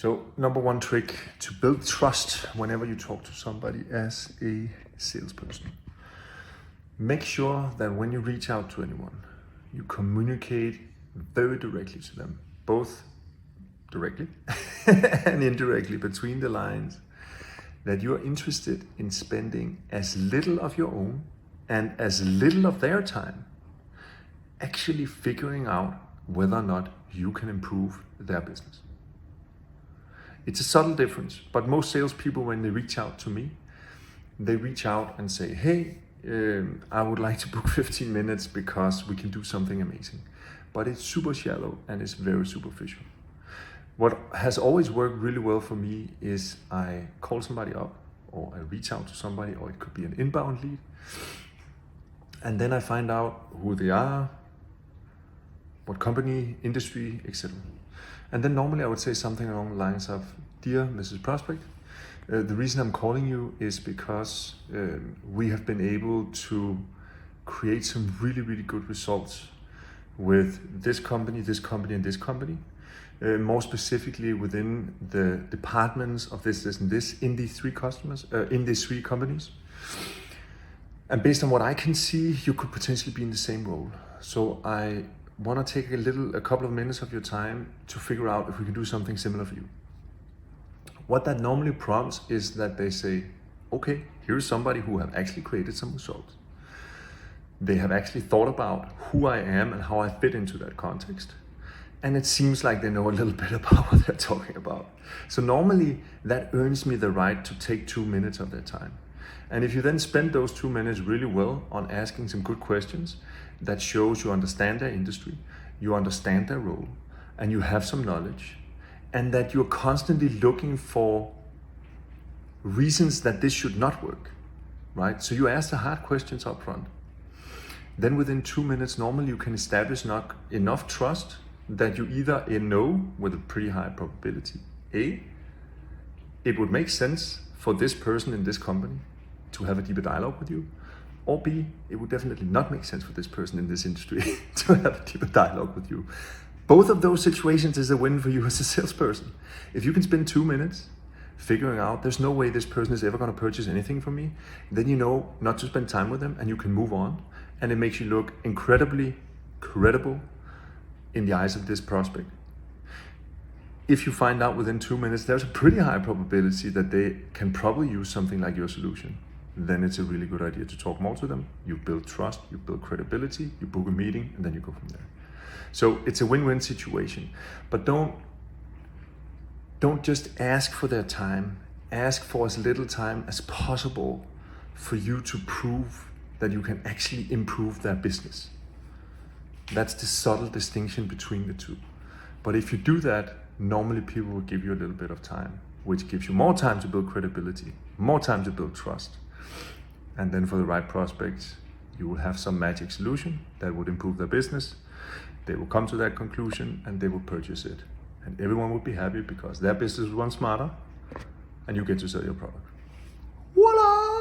So number one trick to build trust whenever you talk to somebody as a salesperson. Make sure that when you reach out to anyone, you communicate very directly to them, both directly and indirectly between the lines, that you are interested in spending as little of your own and as little of their time actually figuring out whether or not you can improve their business. It's a subtle difference, but most salespeople, when they reach out to me, they reach out and say, hey, I would like to book 15 minutes because we can do something amazing. But it's super shallow and it's very superficial. What has always worked really well for me is I call somebody up, or I reach out to somebody, or it could be an inbound lead. And then I find out who they are, what company, industry, etc. And then normally I would say something along the lines of, dear Mrs. Prospect, the reason I'm calling you is because we have been able to create some really, really good results with this company, and this company. More specifically within the departments of this and this in these three companies. And based on what I can see, you could potentially be in the same role. So I want to take a couple of minutes of your time to figure out if we can do something similar for you. What that normally prompts is that they say, okay, here's somebody who have actually created some results. They have actually thought about who I am and how I fit into that context. And it seems like they know a little bit about what they're talking about. So normally that earns me the right to take 2 minutes of their time. And if you then spend those 2 minutes really well on asking some good questions, that shows you understand their industry, you understand their role, and you have some knowledge, and that you're constantly looking for reasons that this should not work, right? So you ask the hard questions up front. Then within 2 minutes, normally you can establish enough trust that you either know with a pretty high probability, A, it would make sense for this person in this company to have a deeper dialogue with you, or B, it would definitely not make sense for this person in this industry to have a deeper dialogue with you. Both of those situations is a win for you as a salesperson. If you can spend 2 minutes figuring out there's no way this person is ever going to purchase anything from me, then you know not to spend time with them and you can move on, and it makes you look incredibly credible in the eyes of this prospect. If you find out within 2 minutes there's a pretty high probability that they can probably use something like your solution, then it's a really good idea to talk more to them. You build trust, you build credibility, you book a meeting, and then you go from there. So it's a win-win situation. But don't just ask for their time. Ask for as little time as possible for you to prove that you can actually improve their business. That's the subtle distinction between the two. But if you do that, normally people will give you a little bit of time, which gives you more time to build credibility, more time to build trust. And then for the right prospects, you will have some magic solution that would improve their business. They will come to that conclusion and they will purchase it. And everyone will be happy because their business will run smarter and you get to sell your product. Voila!